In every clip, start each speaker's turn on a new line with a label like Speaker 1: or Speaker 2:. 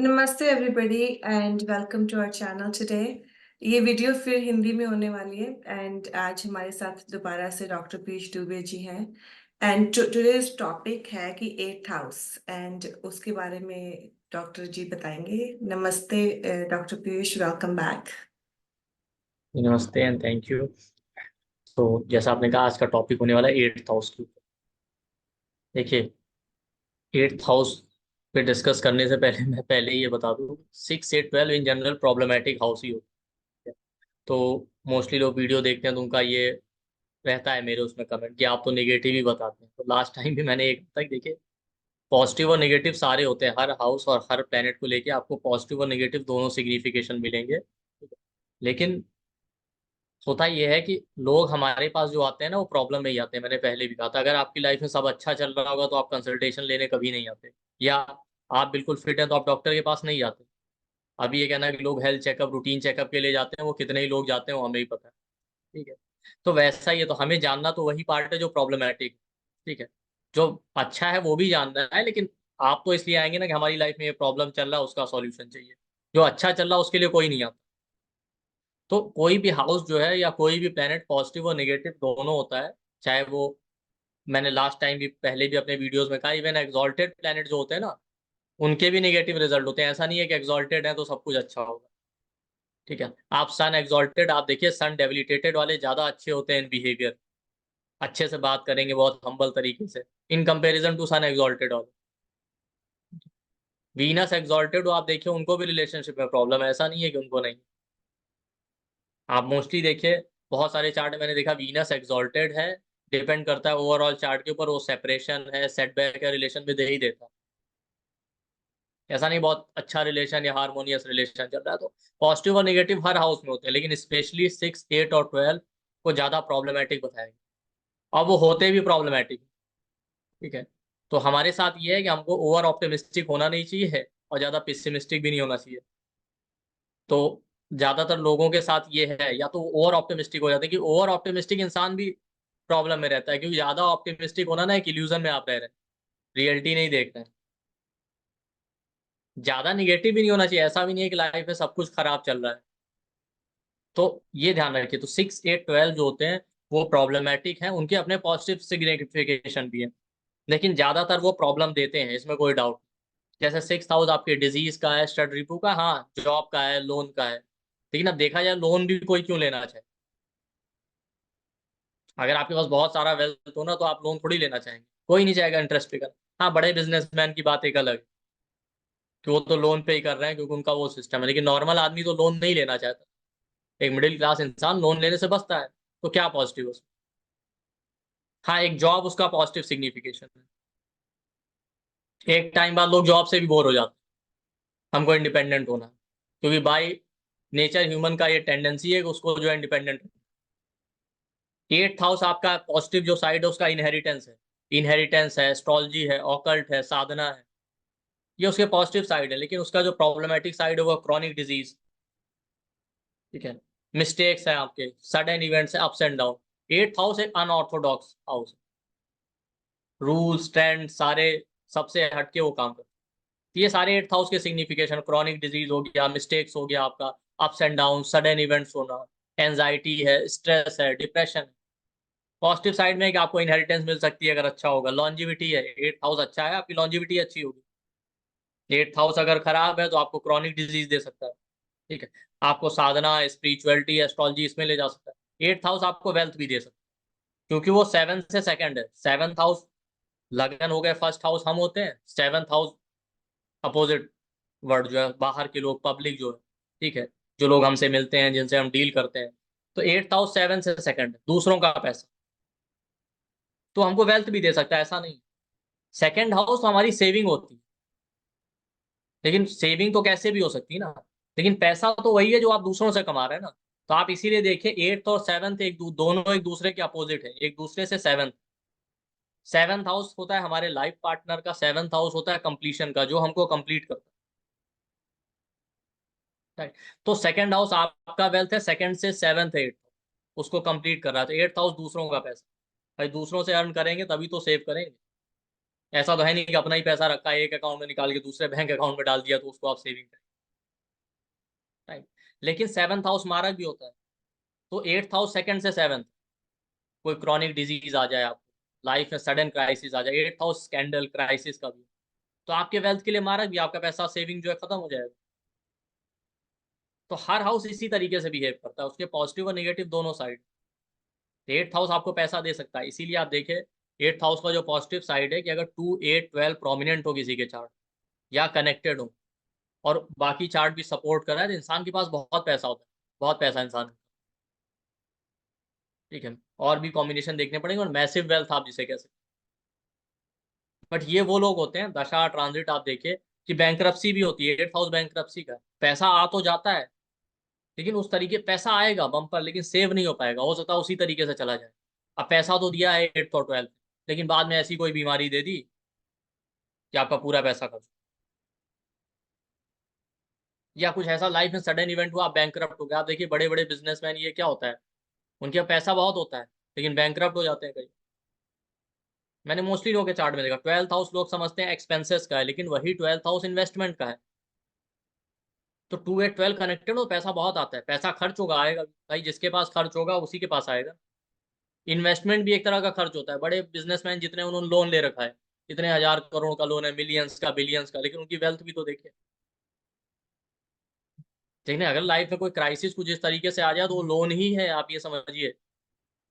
Speaker 1: नमस्ते everybody and welcome to our channel today. ये video फिर हिंदी में होने वाली है एंड आज हमारे साथ दोबारा से डॉक्टर पीयूष दुबे जी हैं एंड टुडेज टॉपिक है कि एट्थ हाउस एंड उसके बारे में डॉक्टर जी बताएंगे। नमस्ते डॉक्टर पीयूष, वेलकम बैक।
Speaker 2: नमस्ते एंड थैंक यू। तो जैसा आपने कहा, आज का टॉपिक होने वाला है एट्थ हाउस के ऊपर। देखिए, एट्थ हाउस पे डिस्कस करने से पहले मैं पहले ये बता दूं, 6, 8, 12 इन जनरल प्रॉब्लमेटिक हाउस ही होता है। तो मोस्टली लोग वीडियो देखते हैं तो उनका ये रहता है मेरे उसमें कमेंट कि आप तो नेगेटिव ही बताते हैं। तो लास्ट टाइम भी मैंने एक तक देखिए, पॉजिटिव और नेगेटिव सारे होते हैं। हर हाउस और हर प्लेनेट को लेके आपको पॉजिटिव और नेगेटिव दोनों सिग्निफिकेशन मिलेंगे। लेकिन होता यह है कि लोग हमारे पास जो आते हैं ना, वो प्रॉब्लम में ही आते हैं। मैंने पहले भी कहा था, अगर आपकी लाइफ में सब अच्छा चल रहा होगा तो आप कंसल्टेशन लेने कभी नहीं आते, या आप बिल्कुल फिट हैं तो आप डॉक्टर के पास नहीं जाते। अभी ये कहना है कि लोग हेल्थ चेकअप, रूटीन चेकअप के लिए जाते हैं, वो कितने ही लोग जाते हैं वो हमें ही पता है। ठीक है, तो वैसा ही है। तो हमें जानना तो वही पार्ट है जो प्रॉब्लमेटिक। ठीक है, जो अच्छा है वो भी जानना है, लेकिन आप तो इसलिए आएंगे ना कि हमारी लाइफ में ये प्रॉब्लम चल रहा है, उसका सॉल्यूशन चाहिए। जो अच्छा चल रहा है उसके लिए कोई नहीं आता। तो कोई भी हाउस जो है या कोई भी प्लेनेट पॉजिटिव और नेगेटिव दोनों होता है। चाहे वो, मैंने लास्ट टाइम भी पहले भी अपने वीडियोस में कहा, इवन एक्सॉल्टेड प्लेनेट जो होते हैं ना, उनके भी नेगेटिव रिजल्ट होते हैं। ऐसा नहीं है कि एक्सॉल्टेड है तो सब कुछ अच्छा होगा। ठीक है, आप सन एक्सॉल्टेड, आप देखिए सन डेबिलिटेटेड वाले ज्यादा अच्छे होते हैं इन बिहेवियर, अच्छे से बात करेंगे बहुत हम्बल तरीके से, in comparison to sun exalted वाले। वीनस एक्सॉल्टेड आप देखिए, उनको भी रिलेशनशिप में प्रॉब्लम है, ऐसा नहीं है कि उनको नहीं। आप मोस्टली देखिए, बहुत सारे चार्ट मैंने देखा वीनस एक्सॉल्टेड है, डिपेंड करता है ओवरऑल चार्ट के ऊपर, वो सेपरेशन है, सेटबैक है, रिलेशन में दे ही देता है। ऐसा नहीं बहुत अच्छा रिलेशन या हार्मोनियस रिलेशन चल रहा है। तो पॉजिटिव और नेगेटिव हर हाउस में होते हैं, लेकिन स्पेशली 6, 8 और 12 को ज्यादा प्रॉब्लमेटिक बताएंगे, और वो होते भी प्रॉब्लमेटिक। ठीक है, तो हमारे साथ ये है कि हमको ओवर ऑप्टिमिस्टिक होना नहीं चाहिए और ज्यादा पेसिमिस्टिक भी नहीं होना चाहिए। तो ज्यादातर लोगों के साथ ये है, या तो ओवर ऑप्टिमिस्टिक हो जाते हैं, कि ओवर ऑप्टिमिस्टिक इंसान भी प्रॉब्लम में रहता है, क्योंकि ज्यादा ऑप्टिमिस्टिक होना ना एक इल्यूजन में आप रह रहे हैं, रियलिटी नहीं देख रहे हैं। ज्यादा निगेटिव भी नहीं होना चाहिए, ऐसा भी नहीं है कि लाइफ में सब कुछ खराब चल रहा है। तो ये ध्यान रखिए। तो 6, 8, 12 जो होते हैं वो प्रॉब्लमेटिक हैं, उनके अपने पॉजिटिव सिग्निफिकेशन भी हैं, लेकिन ज्यादातर वो प्रॉब्लम देते हैं, इसमें कोई डाउट। जैसे 6th हाउस आपके डिजीज का है, स्टड रिपू का, हाँ जॉब का है, लोन का है। लेकिन अब देखा जाए, लोन भी कोई क्यों लेना चाहे? अगर आपके पास बहुत सारा वेल्थ हो ना, तो आप लोन थोड़ी लेना चाहेंगे, कोई नहीं चाहेगा इंटरेस्ट पे कर। हाँ, बड़े बिजनेसमैन की बात एक अलग है कि वो तो लोन पे ही कर रहे हैं क्योंकि उनका वो सिस्टम है, लेकिन नॉर्मल आदमी तो लोन नहीं लेना चाहता। एक मिडिल क्लास इंसान लोन लेने से बचता है। तो क्या पॉजिटिव उसमें? हाँ, एक जॉब उसका पॉजिटिव सिग्निफिकेशन है। एक टाइम बाद लोग जॉब से भी बोर हो जाते हैं, हमको इंडिपेंडेंट होना है, क्योंकि बाई नेचर ह्यूमन का ये टेंडेंसी है कि उसको जो है इंडिपेंडेंट। 8th हाउस आपका पॉजिटिव जो साइड है उसका इनहेरिटेंस है। इनहेरिटेंस है, एस्ट्रोलॉजी है, ऑकल्ट है, साधना है, ये उसके पॉजिटिव साइड है। लेकिन उसका जो प्रॉब्लमेटिक साइड है वो क्रॉनिक डिजीज। ठीक है, मिस्टेक्स है आपके, सडन इवेंट्स है, ups and down. 8th house एक अनऑर्थोडॉक्स हाउस, रूल्स ट्रेंड सारे सबसे हटके वो काम करते हैं। ये सारे 8th हाउस के सिग्निफिकेशन, क्रॉनिक डिजीज हो गया, मिस्टेक्स हो गया आपका, ups and down, sudden events होना, एंजाइटी है, स्ट्रेस है, डिप्रेशन। पॉजिटिव साइड में है कि आपको इनहेरिटेंस मिल सकती है अगर अच्छा होगा, लॉन्जिविटी है, 8th हाउस अच्छा है आपकी लॉन्जिविटी अच्छी होगी। 8th हाउस अगर खराब है तो आपको क्रॉनिक डिजीज दे सकता है। ठीक है, आपको साधना, स्पिरिचुअलिटी, एस्ट्रोलॉजी इसमें ले जा सकता है। 8th हाउस आपको वेल्थ भी दे सकता है, क्योंकि वो 7 से 2 है। 7th हाउस लगन हो गए, फर्स्ट हाउस हम होते हैं, 7th हाउस अपोजिट वर्ड जो है, बाहर के लोग, पब्लिक जो है। ठीक है, जो लोग हमसे मिलते हैं, जिनसे हम डील करते हैं। तो 8th हाउस 7 से 2 है, दूसरों का पैसा, तो हमको वेल्थ भी दे सकता है, ऐसा नहीं। सेकंड हाउस तो हमारी सेविंग होती है, लेकिन सेविंग तो कैसे भी हो सकती है ना, लेकिन पैसा तो वही है जो आप दूसरों से कमा रहे हैं ना। तो आप इसीलिए देखिए, 8th और 7th दोनों एक दूसरे के अपोजिट है, एक दूसरे से 7th। 7th हाउस होता है हमारे लाइफ पार्टनर का, 7th हाउस होता है कंप्लीशन का, जो हमको कंप्लीट करता है। राइट, तो सेकंड हाउस आपका वेल्थ है, सेकंड से 7th 8th उसको कंप्लीट कर रहा है। तो 8th हाउस दूसरों का पैसा, भाई दूसरों से अर्न करेंगे तभी तो सेव करेंगे। ऐसा तो है नहीं कि अपना ही पैसा रखा है एक अकाउंट में निकाल के दूसरे बैंक अकाउंट में डाल दिया तो उसको आप सेविंग करें, राइट। लेकिन सेवंथ हाउस मारक भी होता है। तो एट्थ हाउस सेकंड से सेवंथ, कोई क्रॉनिक डिजीज आ जाए, आपको लाइफ में सडन क्राइसिस आ जाए, एट्थ हाउस स्कैंडल क्राइसिस का भी, तो आपके वेल्थ के लिए मारक भी, आपका पैसा सेविंग जो है खत्म हो जाएगा। तो हर हाउस इसी तरीके से बिहेव करता है, उसके पॉजिटिव और नेगेटिव दोनों साइड। एट्थ हाउस आपको पैसा दे सकता है, इसीलिए आप देखें एट्थ हाउस का जो पॉजिटिव साइड है कि अगर 2, 8, 12 प्रोमिनेंट हो किसी के चार्ट या कनेक्टेड हो और बाकी चार्ट भी सपोर्ट कर रहा है, तो इंसान के पास बहुत पैसा होता है, बहुत पैसा इंसान के पास, ठीक है। और भी कॉम्बिनेशन देखने पड़ेंगे और मैसिव वेल्थ आप जिसे कह सकते हैं। बट ये वो लोग होते हैं, दशा ट्रांजिट आप देखिए कि बैंक्रप्सी भी होती है, एट्थ हाउस बैंक्रप्सी का पैसा आ तो जाता है, लेकिन उस तरीके पैसा आएगा बम्पर, लेकिन सेव नहीं हो पाएगा, हो सकता है उसी तरीके से चला जाए। अब पैसा तो दिया है एट्थ और ट्वेल्थ, लेकिन बाद में ऐसी कोई बीमारी दे दी कि आपका पूरा पैसा खर्च, या कुछ ऐसा लाइफ में सडन इवेंट हुआ, आप बैंकरप्ट हो गए। आप देखिए बड़े बड़े बिजनेसमैन, ये क्या होता है, उनके पास पैसा बहुत होता है लेकिन बैंकरप्ट हो जाते हैं कई। मैंने मोस्टली लोगों के चार्ट में देखा, ट्वेल्थ हाउस लोग समझते हैं एक्सपेंसेस का है, लेकिन वही ट्वेल्थ हाउस इन्वेस्टमेंट का है। तो 2, 8, 12 कनेक्टेड हो, पैसा बहुत आता है, पैसा खर्च होगा आएगा भाई, जिसके पास खर्च होगा उसी के पास आएगा। इन्वेस्टमेंट भी एक तरह का खर्च होता है, बड़े बिजनेसमैन जितने उन्होंने लोन ले रखा है, इतने हजार करोड़ का लोन है, मिलियंस का, बिलियंस का, लेकिन उनकी वेल्थ भी तो देखिए। देखने अगर लाइफ में कोई क्राइसिस कुछ इस तरीके से आ जाए तो वो लोन ही है, आप ये समझिए,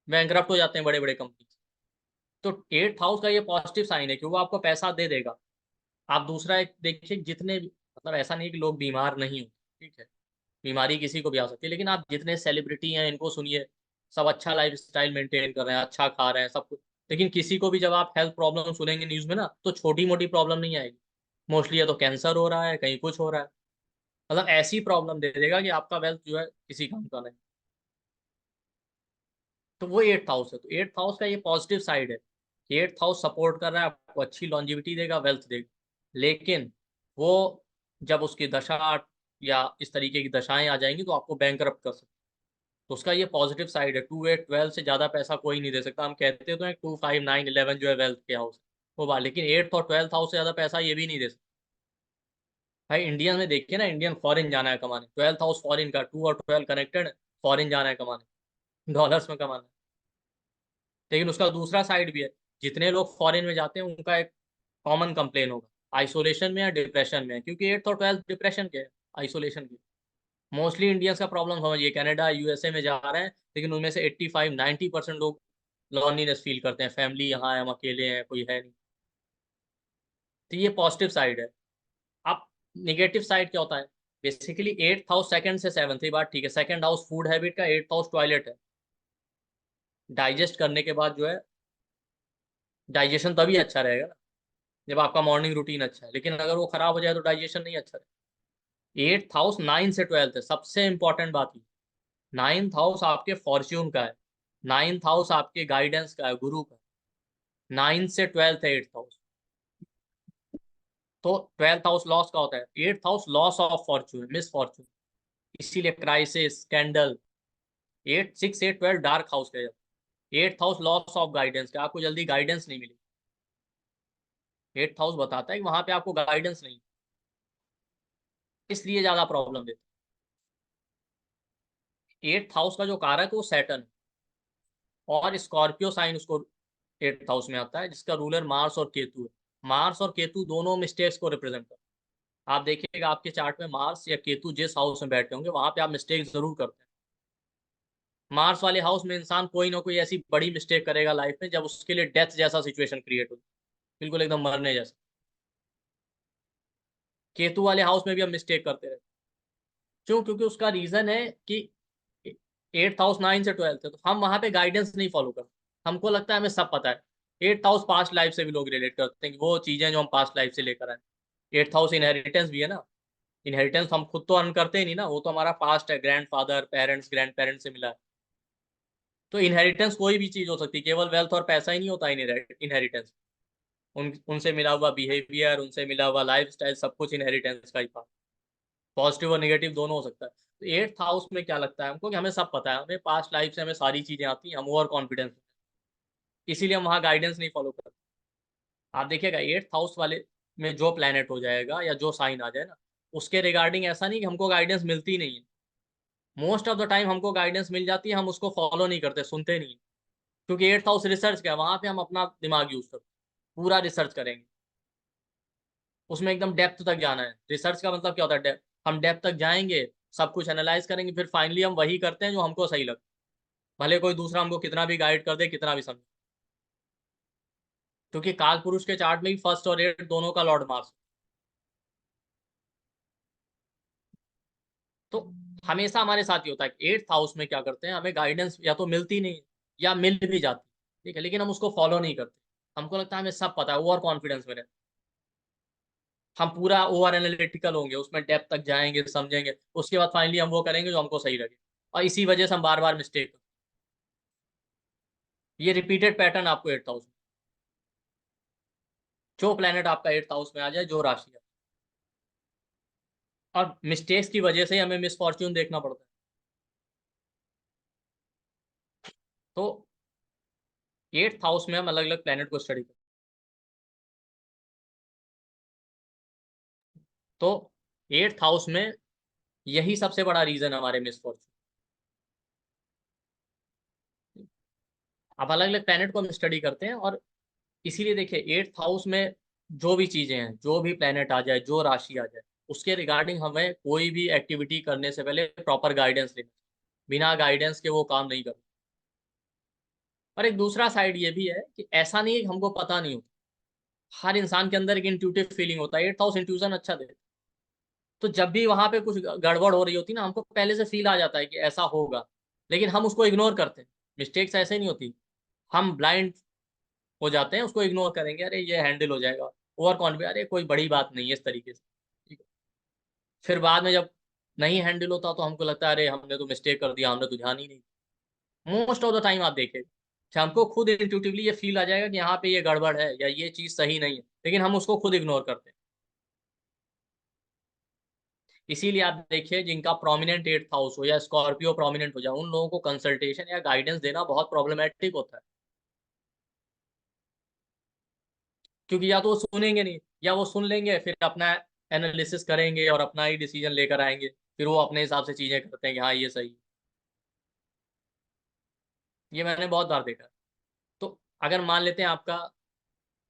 Speaker 2: बैंकरप्ट हो जाते हैं बड़े बड़े कंपनी। तो एट्थ हाउस का ये पॉजिटिव साइन है कि वो आपको पैसा दे देगा। आप दूसरा एक देखिए, जितने भी मतलब ऐसा नहीं है कि लोग बीमार नहीं होते, ठीक है, बीमारी किसी को भी आ सकती है, लेकिन आप जितने सेलिब्रिटी हैं इनको सुनिए, सब अच्छा लाइफ स्टाइल मेंटेन कर रहे हैं, अच्छा खा रहे हैं, सब कुछ, लेकिन किसी को भी जब आप हेल्थ प्रॉब्लम सुनेंगे न्यूज में ना, तो छोटी मोटी प्रॉब्लम नहीं आएगी, मोस्टली या तो कैंसर हो रहा है, कहीं कुछ हो रहा है, मतलब ऐसी प्रॉब्लम दे देगा कि आपका वेल्थ जो है किसी काम का नहीं। तो वो एट्थ हाउस है, तो एट्थ हाउस का ये पॉजिटिव साइड है कि एट्थ हाउस सपोर्ट कर रहा है, आपको अच्छी लॉन्जिविटी देगा, वेल्थ देगा। लेकिन वो जब उसकी दशा या इस तरीके की दशाएं आ जाएंगी तो आपको बैंकरप्ट कर सकते हैं। तो उसका ये पॉजिटिव साइड है, 2, 8, 12 से ज्यादा पैसा कोई नहीं दे सकता। हम कहते तो हैं 2, 5, 9, 11 जो है वेल्थ के हाउस, वो बात, लेकिन एट्थ और ट्वेल्थ हाउस से ज्यादा पैसा ये भी नहीं दे सकता। भाई इंडियन में देखिए ना, इंडियन फॉरेन जाना है कमाने, ट्वेल्थ हाउस फॉरेन का, 2 और 12 कनेक्टेड, फॉरेन जाना है कमाने, डॉलर्स में कमाना है। लेकिन उसका दूसरा साइड भी है, जितने लोग फॉरेन में जाते हैं उनका एक कॉमन कंप्लेन होगा, आइसोलेशन में या डिप्रेशन में है, क्योंकि एट्थ और ट्वेल्थ डिप्रेशन के, आइसोलेशन के। मोस्टली इंडियंस का प्रॉब्लम समझिए, कनाडा यूएसए में जा रहे हैं, लेकिन उनमें से 85-90% लोग लॉनलीनेस फील करते हैं, फैमिली यहाँ है, हम अकेले हैं, कोई है नहीं। तो ये पॉजिटिव साइड है। अब निगेटिव साइड क्या होता है, बेसिकली एट्थ हाउस सेकंड से सेवंथ, ये बात ठीक है, सेकंड हाउस फूड हैबिट का, एट्थ हाउस टॉयलेट है, डाइजेस्ट करने के बाद जो है, डाइजेशन तभी अच्छा रहेगा ना जब आपका मॉर्निंग रूटीन अच्छा है, लेकिन अगर वो खराब हो जाए तो डाइजेशन नहीं अच्छा रहेगा। एट्थ हाउस 9 से 12 है, सबसे इंपॉर्टेंट बात ये, नाइन्थ हाउस आपके फॉर्च्यून का है, नाइन्थ हाउस आपके गाइडेंस का है, गुरु का। 9 से 12 है एट्थ हाउस। तो ट्वेल्थ हाउस लॉस का होता है, eighth house loss of Fortune, miss Fortune, इसीलिए क्राइसिस, स्कैंडल। 8, 6, 8, 12 डार्क हाउस का, eighth house loss of guidance का, आपको जल्दी गाइडेंस नहीं मिली। एट्थ हाउस बताता है कि वहां पे आपको गाइडेंस नहीं, इसलिए ज्यादा प्रॉब्लम देता है। एट्थ हाउस का जो कारक है वो सैटर्न, और स्कॉर्पियो साइन उसको एट्थ हाउस में आता है, जिसका रूलर मार्स और केतु है। मार्स और केतु दोनों मिस्टेक्स को रिप्रेजेंट करते हैं। आप देखिएगा आपके चार्ट में मार्स या केतु जिस हाउस में बैठे होंगे वहां पे आप मिस्टेक जरूर करते हैं। मार्स वाले हाउस में इंसान कोई ना कोई ऐसी बड़ी मिस्टेक करेगा लाइफ में जब उसके लिए डेथ जैसा सिचुएशन क्रिएट हो, बिल्कुल एकदम मरने जैसा। केतु वाले हाउस में भी हम मिस्टेक करते रहे, क्यों? क्योंकि उसका रीजन है कि एट्थ हाउस 9 से 12 है, तो हम वहां पे गाइडेंस नहीं फॉलो करते, हमको लगता है हमें सब पता है। एट्थ हाउस पास्ट लाइफ से भी लोग रिलेट करते हैं कि वो चीजें जो हम पास्ट लाइफ से लेकर आए। एट्थ हाउस इनहेरिटेंस भी है ना, इनहेरिटेंस हम खुद तो अर्न करते ही नहीं ना, वो तो हमारा पास्ट है, grand father, parents, grand parents से मिला है। तो इनहेरिटेंस कोई भी चीज हो सकती है, केवल वेल्थ और पैसा ही नहीं होता इनहेरिटेंस, उनसे मिला हुआ बिहेवियर, उनसे मिला हुआ लाइफ स्टाइल, सब कुछ इनहेरिटेंस का ही पार्ट, पॉजिटिव और नेगेटिव दोनों हो सकता है। तो एट्थ हाउस में क्या लगता है हमको कि हमें सब पता है, हमें पास्ट लाइफ से हमें सारी चीजें आती हैं, हम ओवर कॉन्फिडेंस, इसीलिए हम वहाँ गाइडेंस नहीं फॉलो करते। आप देखिएगा 8th हाउस वाले में जो प्लेनेट हो जाएगा या जो साइन आ जाए ना, उसके रिगार्डिंग ऐसा नहीं कि हमको गाइडेंस मिलती नहीं है। मोस्ट ऑफ द टाइम हमको गाइडेंस मिल जाती है, हम उसको फॉलो नहीं करते, सुनते नहीं। क्योंकि 8th हाउस रिसर्च का है, वहां पे हम अपना दिमाग यूज करते हैं, पूरा रिसर्च करेंगे, उसमें एकदम डेप्थ तक जाना है। रिसर्च का मतलब क्या होता है? डेप्थ। हम डेप्थ तक जाएंगे, सब कुछ एनालाइज करेंगे, फिर फाइनली हम वही करते हैं जो हमको सही लगता है, भले कोई दूसरा हमको कितना भी गाइड कर दे, कितना भी समझे। क्योंकि काल पुरुष के चार्ट में भी फर्स्ट और 8 दोनों का लॉर्ड मार्स। तो हमेशा हमारे साथ ही होता है कि 8th हाउस में क्या करते हैं, हमें गाइडेंस या तो मिलती नहीं है या मिल भी जाती है, ठीक है, लेकिन हम उसको फॉलो नहीं करते। हमको लगता है हमें सब पता है, ओवर कॉन्फिडेंस में रहते हैं। हम पूरा ओवर एनालिटिकल होंगे, उसमें डेप्थ तक जाएंगे, समझेंगे, उसके बाद फाइनली हम वो करेंगे जो हमको सही लगे। और इसी वजह से हम बार बार मिस्टेक। ये रिपीटेड पैटर्न आपको 8th हाउस में, जो प्लेनेट आपका 8th हाउस में आ जाए, जो राशि है। और मिस्टेक्स की वजह से ही हमें मिसफॉर्च्यून देखना पड़ता है। तो 8th हाउस में हम अलग अलग प्लेनेट को स्टडी करते हैं। तो 8th हाउस में यही सबसे बड़ा रीजन है हमारे मिसफॉर्च्यून। अब अलग अलग प्लेनेट को हम स्टडी करते हैं, और इसीलिए देखिए 8th हाउस में जो भी चीजें हैं, जो भी प्लेनेट आ जाए, जो राशि आ जाए, उसके रिगार्डिंग हमें कोई भी एक्टिविटी करने से पहले प्रॉपर गाइडेंस लेना। बिना गाइडेंस के वो काम नहीं करते। और एक दूसरा साइड ये भी है कि ऐसा नहीं है कि हमको पता नहीं होता। हर इंसान के अंदर एक इंट्यूटिव फीलिंग होता है, 8th हाउस इंट्यूजन अच्छा देता है। तो जब भी वहां पे कुछ गड़बड़ हो रही होती है ना, हमको पहले से फील आ जाता है कि ऐसा होगा, लेकिन हम उसको इग्नोर करते हैं। मिस्टेक्स ऐसे नहीं होती, हम ब्लाइंड हो जाते हैं, उसको इग्नोर करेंगे, अरे ये हैंडल हो जाएगा, ओवर कॉन्फिडेंस, अरे कोई बड़ी बात नहीं है, इस तरीके से। ठीक है। फिर बाद में जब नहीं हैंडल होता तो हमको लगता है अरे हमने तो मिस्टेक कर दिया, हमने तो ध्यान ही नहीं। मोस्ट ऑफ द टाइम आप देखें कि हमको खुद इंट्यूटिवली ये फील आ जाएगा कि यहाँ पे ये गड़बड़ है या ये चीज सही नहीं है, लेकिन हम उसको खुद इग्नोर करते हैं। इसीलिए आप देखिए जिनका प्रोमिनेंट 8th हाउस हो या स्कॉर्पियो प्रोमिनेंट हो जाए, उन लोगों को कंसल्टेशन या गाइडेंस देना बहुत प्रॉब्लमेटिक होता है। क्योंकि या तो वो सुनेंगे नहीं, या वो सुन लेंगे फिर अपना एनालिसिस करेंगे और अपना ही डिसीजन लेकर आएंगे, फिर वो अपने हिसाब से चीजें करते हैं कि हाँ ये सही है। ये मैंने बहुत बार देखा है। तो अगर मान लेते हैं आपका,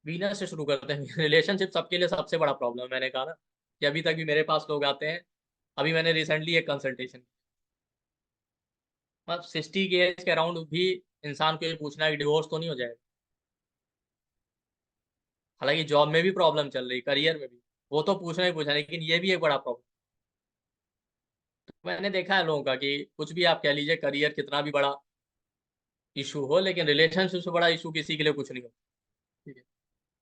Speaker 2: वीनस से शुरू करते हैं। रिलेशनशिप सबके लिए सबसे बड़ा प्रॉब्लम है, मैंने कहा ना कि अभी तक भी मेरे पास लोग आते हैं। अभी मैंने रिसेंटली एक कंसल्टेशन, मतलब 60 के एज के अराउंड भी इंसान को ये पूछना है कि डिवोर्स तो नहीं हो जाएगा। हालांकि जॉब में भी प्रॉब्लम चल रही, करियर में भी, वो तो पूछना ही पूछना, लेकिन ये भी एक बड़ा प्रॉब्लम। मैंने देखा है लोगों का कि कुछ भी आप कह लीजिए, करियर कितना भी बड़ा इशू हो, लेकिन रिलेशनशिप से बड़ा इशू किसी के लिए कुछ नहीं होता। ठीक है।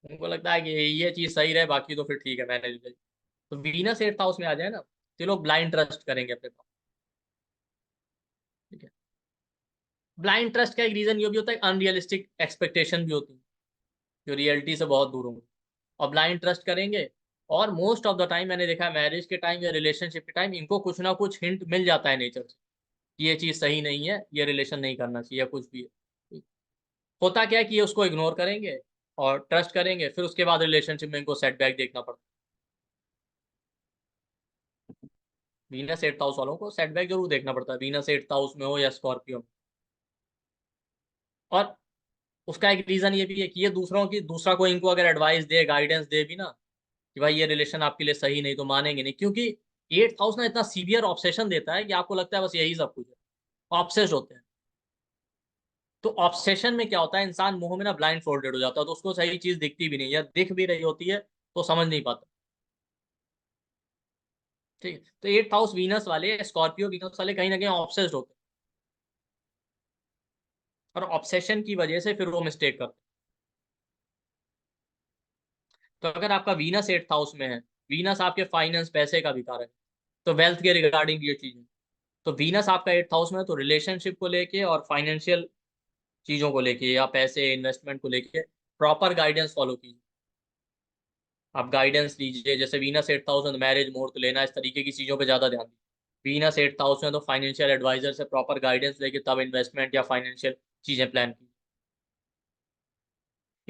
Speaker 2: उनको लगता है कि ये चीज सही रहे, बाकी तो फिर ठीक है मैनेज हो जाएगी। तो वीनस 8th हाउस में आ जाए ना, तो लोग ब्लाइंड ट्रस्ट करेंगे अपने पास। ठीक है। ब्लाइंड ट्रस्ट का एक रीजन ये भी होता है, अनरियलिस्टिक एक्सपेक्टेशन भी होती है, जो रियलिटी से बहुत दूर होंगे, और ब्लाइंड ट्रस्ट करेंगे। और मोस्ट ऑफ द टाइम मैंने देखा है, मैरिज के टाइम या रिलेशनशिप के टाइम इनको कुछ ना कुछ हिंट मिल जाता है नेचर से कि ये चीज सही नहीं है, ये रिलेशन नहीं करना चाहिए, या कुछ भी है। होता क्या है कि ये उसको इग्नोर करेंगे और ट्रस्ट करेंगे, फिर उसके बाद रिलेशनशिप में इनको सेटबैक देखना पड़ता है। वीनस 8th हाउस वालों को सेटबैक जरूर देखना पड़ता है, वीनस 8th हाउस में हो या स्कॉर्पियो में। और उसका एक रीजन ये भी है कि ये दूसरों की, दूसरा कोई इनको अगर एडवाइस दे, गाइडेंस दे भी ना कि भाई ये रिलेशन आपके लिए सही नहीं, तो मानेंगे नहीं। क्योंकि 8th हाउस ना इतना सीवियर ऑब्सेशन देता है कि आपको लगता है बस यही सब कुछ है, ऑब्सेस्ड होते हैं। तो ऑब्सेशन में क्या होता है, इंसान मुंह में ना ब्लाइंड फोल्डेड हो जाता है, तो उसको सही चीज दिखती भी नहीं, या दिख भी रही होती है तो समझ नहीं पाता। ठीक है। तो 8th हाउस वीनस वाले, स्कॉर्पियो वीनस वाले कहीं ना कहीं ऑब्सेस्ड होते हैं, और ऑब्सेशन की वजह से फिर वो मिस्टेक करते हैं। तो अगर आपका वीनस 8th हाउस में है, वीनस आपके फाइनेंस, पैसे का भी कारक है, तो वेल्थ के रिगार्डिंग ये चीज है। तो वीनस आपका 8th हाउस में है, तो रिलेशनशिप को लेके और फाइनेंशियल चीजों को लेके या पैसे इन्वेस्टमेंट को लेके प्रॉपर गाइडेंस फॉलो कीजिए। आप गाइडेंस लीजिए, जैसे वीनस 8th हाउस में मैरिज मुहूर्त लेना, इस तरीके की चीजों पे ज्यादा ध्यान दीजिए। वीनस 8th हाउस में तो फाइनेंशियल एडवाइजर से प्रॉपर गाइडेंस लेके तब इन्वेस्टमेंट या फाइनेंशियल चीजें प्लान की।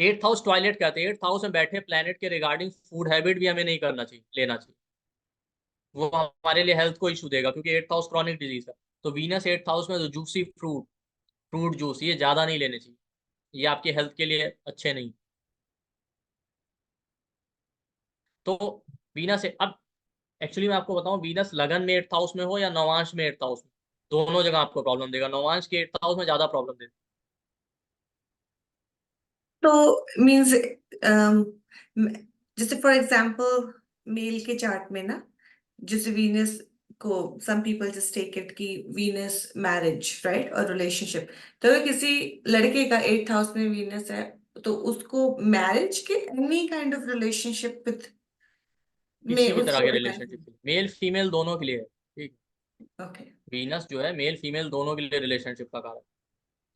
Speaker 2: एट्थ हाउस टॉयलेट कहते हैं। एट्थ हाउस में बैठे प्लेनेट के रिगार्डिंग फूड हैबिट भी हमें नहीं करना चाहिए, लेना चाहिए। वो हमारे लिए हेल्थ को इशू देगा, क्योंकि एट्थ हाउस क्रॉनिक डिजीज है। तो वीनस एट्थ हाउस में जो जूसी फ्रूट, फ्रूट जूस, ये ज्यादा नहीं लेने चाहिए, ये आपकी हेल्थ के लिए अच्छे नहीं। तो वीनस अब एक्चुअली मैं आपको बताऊं, वीनस लगन में एट्थ हाउस में हो या नवांश में एट्थ हाउस में, दोनों जगह आपको प्रॉब्लम देगा। नवांश के एट्थ हाउस में ज्यादा प्रॉब्लम देगा।
Speaker 1: तो मीन्स जैसे फॉर एग्जांपल मेल के चार्ट में ना, जैसे वीनस को some people just take it कि वीनस मैरिज राइट और रिलेशनशिप। तो अगर किसी लड़के का एट्थ हाउस में वीनस है, तो उसको मैरिज के any kind of relationship with में
Speaker 2: किसी भी तरह
Speaker 1: उसको
Speaker 2: के
Speaker 1: डिपेंड।
Speaker 2: रिलेशनशिप के लिए, मेल फीमेल दोनों के लिए है, ठीक।
Speaker 1: ओके।
Speaker 2: वीनस जो है मेल फीमेल दोनों के लिए रिलेशनशिप का कारक।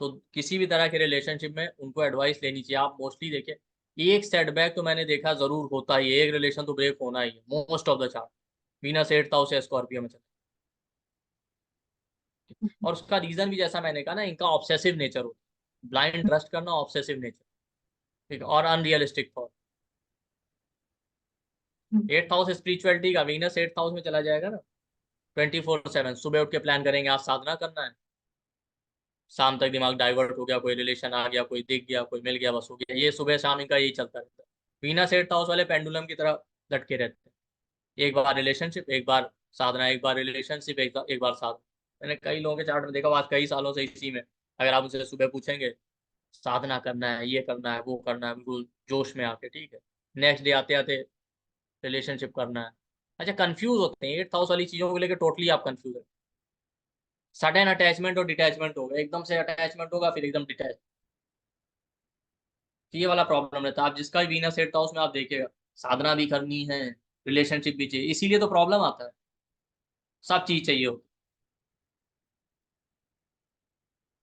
Speaker 2: तो किसी भी तरह के रिलेशनशिप में उनको एडवाइस लेनी चाहिए। आप मोस्टली देखिए, एक सेटबैक तो मैंने देखा जरूर होता ही है, एक रिलेशन तो ब्रेक होना ही है most of the chart. Venus eighth house या स्कॉर्पियो में चले, और उसका रीजन भी जैसा मैंने कहा ना, इनका ऑब्सेसिव नेचर होता है। ब्लाइंड ट्रस्ट करना, ऑब्सेसिव नेचर, ठीक है, और unrealistic thought. Eighth house spirituality का, वीनस एट्थ हाउस में चला जाएगा ना, 24/7 सुबह उठ के प्लान करेंगे आज साधना करना है, शाम तक दिमाग डाइवर्ट हो गया, कोई रिलेशन आ गया, कोई दिख गया, कोई मिल गया, बस हो गया। ये सुबह शाम इनका यही चलता रहता है। वीनस एट्थ हाउस वाले पेंडुलम की तरह लटके रहते हैं, एक बार रिलेशनशिप, एक बार साधना, एक बार रिलेशनशिप, एक बार साधना। मैंने कई लोगों के चार्ट में देखा, आज कई सालों से इसी में। अगर आप उनसे सुबह पूछेंगे साधना करना है, ये करना है, वो करना है, बिल्कुल जोश में आके, ठीक है, नेक्स्ट डे आते आते रिलेशनशिप करना है। अच्छा, कंफ्यूज होते हैं एट्थ हाउस वाली चीजों को लेकर, टोटली आप कंफ्यूज है। सडन अटैचमेंट और डिटैचमेंट होगा, एकदम से अटैचमेंट होगा फिर एकदम डिटैच, ये वाला प्रॉब्लम रहता है। आप जिसका भी वीनस एट्थ हाउस में आप देखिएगा, साधना भी करनी है, रिलेशनशिप भी चाहिए, इसीलिए तो प्रॉब्लम आता है, सब चीज चाहिए हो।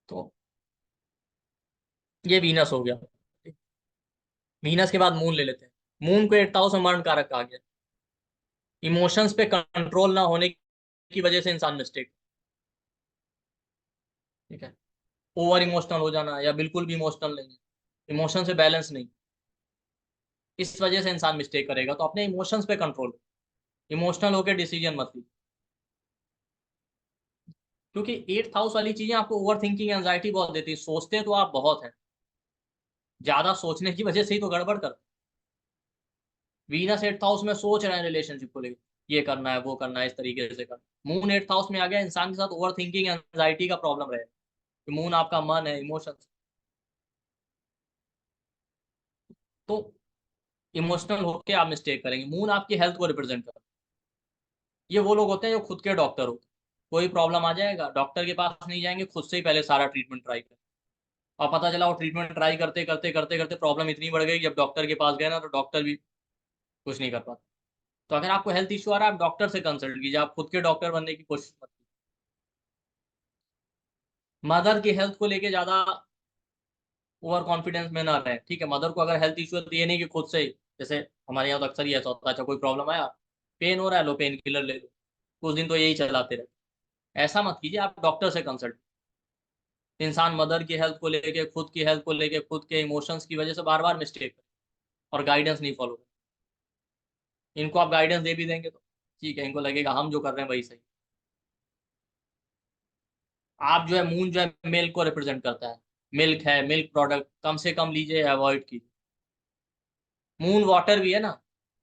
Speaker 2: तो ये वीनस हो गया। वीनस के बाद मून ले लेते हैं। मून को एट्थ हाउस में मरण कारक कहा गया। इमोशंस पे कंट्रोल ना होने की वजह से इंसान मिस्टेक, ठीक है, ओवर इमोशनल हो जाना या बिल्कुल भी इमोशनल नहीं, इमोशन से बैलेंस नहीं, इस वजह से इंसान मिस्टेक करेगा। तो अपने इमोशंस पे कंट्रोल, इमोशनल होकर डिसीजन मत लीजिए, क्योंकि एट्थ हाउस वाली चीजें आपको ओवर थिंकिंग एंजाइटी बहुत देती है। सोचते तो आप बहुत हैं, ज्यादा सोचने की वजह से ही तो गड़बड़ कर। वीनस एट्थ हाउस में सोच रहे हैं रिलेशनशिप को लेकर, ये करना है, वो करना है, इस तरीके से करना। मून एट्थ हाउस में आ गया, इंसान के साथ ओवर थिंकिंग एंजाइटी का प्रॉब्लम रहे, कि मून आपका मन है, इमोशन। तो इमोशनल होकर आप मिस्टेक करेंगे। मून आपकी हेल्थ को रिप्रेजेंट कर, ये वो लोग होते हैं जो खुद के डॉक्टर होते हैं। कोई प्रॉब्लम आ जाएगा, डॉक्टर के पास नहीं जाएंगे, खुद से ही पहले सारा ट्रीटमेंट ट्राई करें, और पता चला वो ट्रीटमेंट ट्राई करते करते करते करते प्रॉब्लम इतनी बढ़ गई, जब डॉक्टर के पास गए ना, तो डॉक्टर भी कुछ नहीं कर पाता। तो अगर आपको हेल्थ इशू आ रहा है, आप डॉक्टर से कंसल्ट कीजिए, आप खुद के डॉक्टर बनने की कोशिश मत कीजिए। मदर की हेल्थ को लेके ज्यादा ओवर कॉन्फिडेंस में ना रहे, ठीक है। मदर को अगर हेल्थ इशू है तो ये नहीं कि खुद से ही, जैसे हमारे यहाँ तो अक्सर ही ऐसा होता है, अच्छा कोई प्रॉब्लम आया, पेन हो रहा है, लो पेन किलर ले लो, कुछ दिन तो यही चलाते रहे। ऐसा मत कीजिए, आप डॉक्टर से कंसल्ट। इंसान मदर की हेल्थ को लेके, खुद की हेल्थ को लेके, खुद के इमोशंस की वजह से बार बार मिस्टेक और गाइडेंस नहीं फॉलो। इनको आप गाइडेंस दे भी देंगे तो ठीक है, इनको लगेगा हम जो कर रहे हैं वही सही। आप जो है, मून जो है मिल्क को रिप्रेजेंट करता है, मिल्क है, मिल्क प्रोडक्ट कम से कम लीजिए, अवॉइड कीजिए। मून वाटर भी है ना,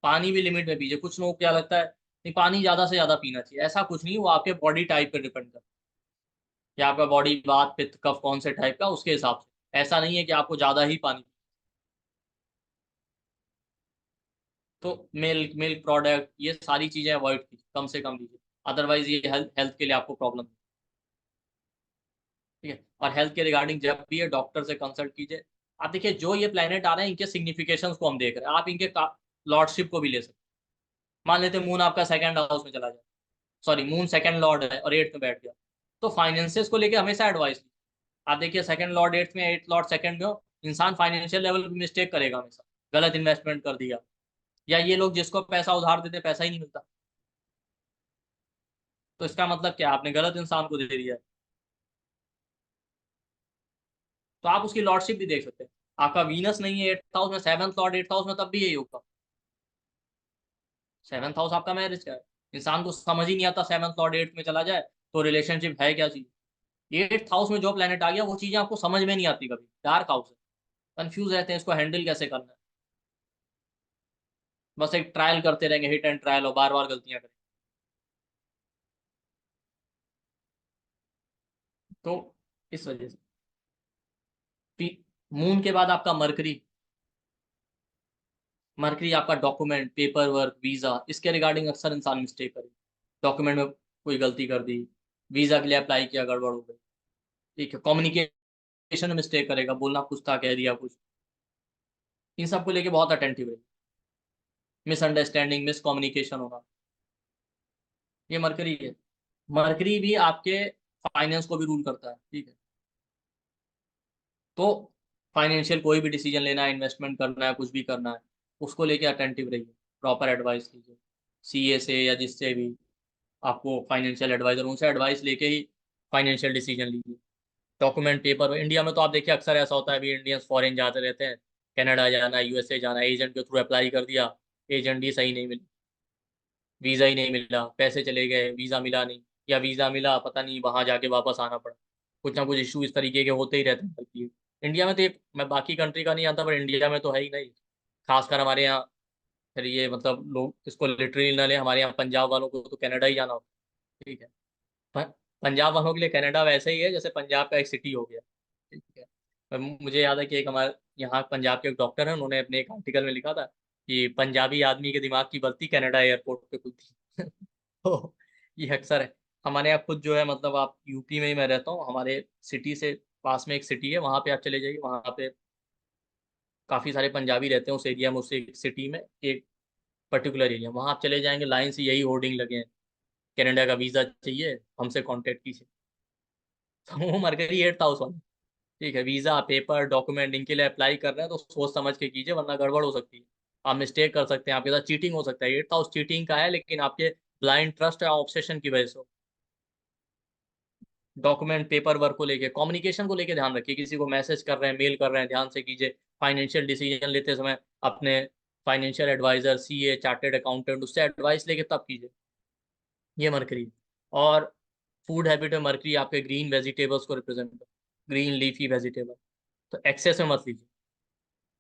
Speaker 2: पानी भी लिमिट में पीजिए। कुछ लोगों को क्या लगता है नहीं, पानी ज्यादा से ज्यादा पीना चाहिए, ऐसा कुछ नहीं, वो आपके बॉडी टाइप पे डिपेंड करता है कि आपका बॉडी वात पित्त कफ कौन से टाइप का, उसके हिसाब से। ऐसा नहीं है कि आपको ज्यादा ही पानी। तो मिल्क, मिल्क प्रोडक्ट, ये सारी चीजें अवॉइड कीजिए, कम से कम लीजिए, अदरवाइज ये हेल्थ हेल्थ के लिए आपको प्रॉब्लम, ठीक है। और हेल्थ के रिगार्डिंग जब भी ये डॉक्टर से कंसल्ट कीजिए। आप देखिए, जो ये प्लेनेट आ रहे हैं, इनके सिग्निफिकेशंस को हम देख रहे हैं, आप इनके लॉर्डशिप को भी ले सकते हैं। मान लेते हैं मून आपका सेकंड हाउस में चला जाए, सॉरी मून सेकंड लॉर्ड है और एट्थ में बैठ गया, तो फाइनेंसेस को लेके हमेशा एडवाइस। आप देखिए, सेकंड लॉर्ड एट्थ में, एट्थ लॉर्ड सेकंड में हो, इंसान फाइनेंशियल लेवल पे मिस्टेक करेगा हमेशा, गलत इन्वेस्टमेंट कर दिया, या ये लोग जिसको पैसा उधार देते हैं पैसा ही नहीं मिलता, तो इसका मतलब क्या, आपने गलत इंसान को दे दिया है। तो आप उसकी लॉर्डशिप भी देख सकते हैं। आपका वीनस नहीं है 8th हाउस में, 7th लॉर्ड 8th हाउस में, तब भी यही होगा। 7th हाउस आपका मैरिज का है। इंसान को समझ ही नहीं आता 7th लॉर्ड 8th में चला जाए तो रिलेशनशिप है क्या चीज। 8th हाउस में जो प्लेनेट आ गया वो चीजें आपको समझ में नहीं आती, कभी डार्क हाउस है, कंफ्यूज रहते हैं इसको हैंडल कैसे करना है। बस एक ट्रायल करते रहेंगे, हिट एंड ट्रायल, और बार बार गलतियां करें। तो इस वजह से मून के बाद आपका मरकरी। मरकरी आपका डॉक्यूमेंट, पेपर वर्क, वीजा, इसके रिगार्डिंग अक्सर इंसान मिस्टेक करे। डॉक्यूमेंट में कोई गलती कर दी, वीजा के लिए अप्लाई किया, गड़बड़ हो गई। ठीक है, कम्युनिकेशन में मिस्टेक करेगा, बोलना कुछ था कह दिया कुछ। इन सबको लेके बहुत अटेंटिव रहे। मिसअंडरस्टैंडिंग, मिसकम्युनिकेशन होना, ये मरकरी है। मरकरी भी आपके फाइनेंस को भी रूल करता है। ठीक है, तो फाइनेंशियल कोई भी डिसीजन लेना है, इन्वेस्टमेंट करना है, कुछ भी करना है, उसको लेके अटेंटिव रहिए, प्रॉपर एडवाइस लीजिए सीए से या जिससे भी आपको फाइनेंशियल एडवाइजर, उनसे एडवाइस लेके ही फाइनेंशियल डिसीजन लीजिए। डॉक्यूमेंट, पेपर, इंडिया में तो आप देखिए अक्सर ऐसा होता है, अभी इंडियंस फॉरेन जाते रहते हैं, कनाडा जाना है, यूएसए जाना है, एजेंट के थ्रू अप्लाई कर दिया, एजेंट ही सही नहीं मिला, वीज़ा ही नहीं मिला, पैसे चले गए, वीज़ा मिला नहीं, या वीज़ा मिला पता नहीं वहाँ जाके वापस आना पड़ा। कुछ ना कुछ इशू इस तरीके के होते ही रहते हैं बल्कि। इंडिया में तो मैं बाकी कंट्री का नहीं जानता, पर इंडिया में तो है ही नहीं। खासकर हमारे यहाँ, फिर ये मतलब लोग इसको लिटरली ना ले, हमारे यहाँ पंजाब वालों को तो कनाडा ही जाना होता है। ठीक है, प- पंजाब वालों के लिए कनाडा वैसे ही है जैसे पंजाब का एक सिटी हो गया। ठीक है, मुझे याद है कि एक हमारे यहाँ पंजाब के एक डॉक्टर हैं, उन्होंने अपने एक आर्टिकल में लिखा था कि पंजाबी आदमी के दिमाग की बत्ती कनाडा एयरपोर्ट पे खुलती। तो ये अक्सर है। हमारे यहाँ खुद जो है, मतलब आप यूपी में ही, मैं रहता हूँ, हमारे सिटी से पास में एक सिटी है, वहाँ पे आप चले जाइए, वहाँ पे काफ़ी सारे पंजाबी रहते हैं उस एरिया में, उस एक सिटी में, एक पर्टिकुलर एरिया, वहाँ आप चले जाएंगे, लाइन से यही होर्डिंग लगे हैं, कनाडा का वीज़ा चाहिए, हमसे कॉन्टेक्ट कीजिए। तो वो मर गई 8th हाउस वाली। ठीक है, वीज़ा, पेपर, डॉक्यूमेंट, इनके लिए अप्लाई कर रहे हैं तो सोच समझ के कीजिए, वरना गड़बड़ हो सकती है। आप मिस्टेक कर सकते हैं, आपके साथ चीटिंग हो सकता है। 8th हाउस चीटिंग का है, लेकिन आपके ब्लाइंड ट्रस्ट या ऑब्सेशन की वजह से। डॉक्यूमेंट, पेपर वर्क को लेके, कम्युनिकेशन को लेके ध्यान रखिए, किसी को मैसेज कर रहे हैं, मेल कर रहे हैं, ध्यान से कीजिए। फाइनेंशियल डिसीजन लेते समय अपने financial adviser, CA, chartered accountant, उससे एडवाइस लेके तब कीजिए। ये मरकरी। और फूड हैबिट में मरकरी आपके ग्रीन वेजिटेबल्स को रिप्रेजेंट कर, ग्रीन लीफी वेजिटेबल, तो एक्सेस में मत लीजिए।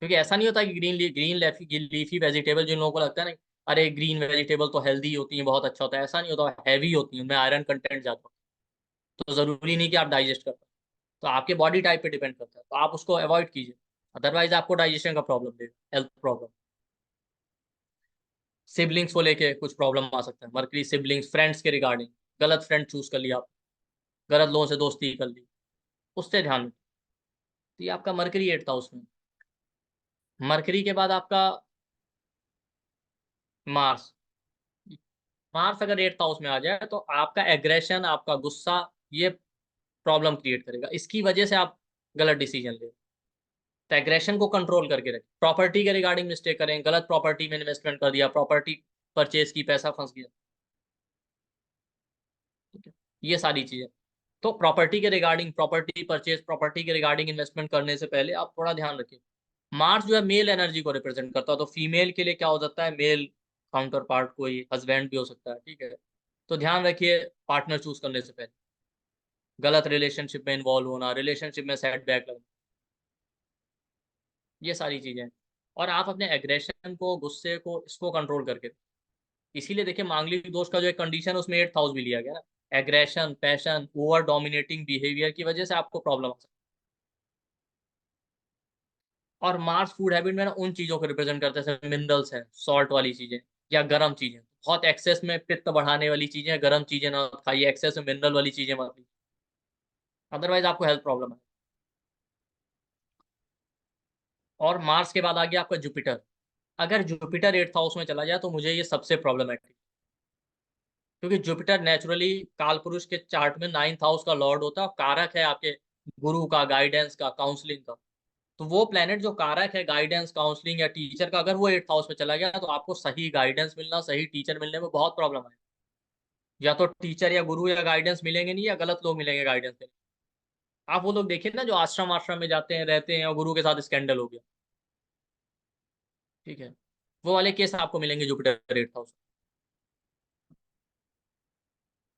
Speaker 2: क्योंकि ऐसा नहीं होता कि ग्रीन लीफी वेजिटेबल, जिन लोगों को लगता है ना, अरे ग्रीन वेजिटेबल तो हेल्दी होती हैं, बहुत अच्छा होता है, ऐसा नहीं होता, हैवी होती हैं, उनमें आयरन कंटेंट ज्यादा होता है, तो जरूरी नहीं कि आप डाइजेस्ट कर पाए। तो आपके बॉडी टाइप पे डिपेंड करता है, तो आप उसको अवॉइड कीजिए, अदरवाइज आपको डाइजेशन का प्रॉब्लम देगा, हेल्थ प्रॉब्लम। सिबलिंग्स को लेके कुछ प्रॉब्लम आ सकता है, मर्करी सिबलिंग्स, फ्रेंड्स के रिगार्डिंग, गलत फ्रेंड चूज कर लिया आप, गलत लोगों से दोस्ती कर ली, उससे ध्यान रखिए। तो ये आपका मरकरी 8th हाउस में। मरकरी के बाद आपका मार्स। मार्स अगर 8th हाउस में आ जाए तो आपका एग्रेशन, आपका गुस्सा, ये प्रॉब्लम क्रिएट करेगा, इसकी वजह से आप गलत डिसीजन ले। तो एग्रेशन को कंट्रोल करके रखें। प्रॉपर्टी के रिगार्डिंग मिस्टेक करें, गलत प्रॉपर्टी में इन्वेस्टमेंट कर दिया, प्रॉपर्टी परचेज की, पैसा फंस गया। ठीक है, ये सारी चीजें। तो प्रॉपर्टी के रिगार्डिंग, प्रॉपर्टी परचेज, प्रॉपर्टी के रिगार्डिंग इन्वेस्टमेंट करने से पहले आप थोड़ा ध्यान रखिए। मार्स जो है मेल एनर्जी को रिप्रेजेंट करता है, तो फीमेल के लिए क्या हो सकता है, मेल काउंटर पार्ट कोई हस्बैंड भी हो सकता है। ठीक है, तो ध्यान रखिए पार्टनर चूज करने से पहले, गलत रिलेशनशिप में इन्वॉल्व होना, रिलेशनशिप में सेटबैक लगना, ये सारी चीजें हैं। और आप अपने एग्रेशन को, गुस्से को, इसको कंट्रोल करके, इसीलिए देखिए मांगलिक दोष का जो एक कंडीशन है उसमें 8th हाउस भी लिया गया ना। Aggression, passion, over dominating behaviour की वजह से आपको प्रॉब्लम आ सकती है। और मार्स फूड हैबिट में ना उन चीजों को रिप्रेजेंट करते हैं, जैसे मिनरल्स हैं, सॉल्ट वाली चीजें, या गर्म चीजें, बहुत एक्सेस में पित्त बढ़ाने वाली चीजें, गर्म चीजें ना खाइए, एक्सेस में मिनरल वाली चीजें मत लीजिए, अदरवाइज आपको हेल्थ प्रॉब्लम है। और मार्स के बाद आ गया आपका जुपिटर। अगर जुपिटर 8th हाउस में चला जाए तो मुझे ये सबसे प्रॉब्लमेटिक, क्योंकि जुपिटर नेचुरली काल पुरुष के चार्ट में 9th हाउस का लॉर्ड होता है, और कारक है आपके गुरु का, गाइडेंस का, काउंसलिंग का। तो वो प्लेनेट जो कारक है गाइडेंस, काउंसलिंग या टीचर का, अगर वो 8th हाउस में चला गया तो आपको सही गाइडेंस मिलना, सही टीचर मिलने में बहुत प्रॉब्लम है। या तो टीचर या गुरु या गाइडेंस मिलेंगे नहीं, या गलत लोग मिलेंगे गाइडेंस में। आप वो लोग देखिए ना जो आश्रम आश्रम में जाते हैं, रहते हैं और गुरु के साथ स्कैंडल हो गया, ठीक है, वो वाले केस आपको मिलेंगे जुपिटर 8th हाउस।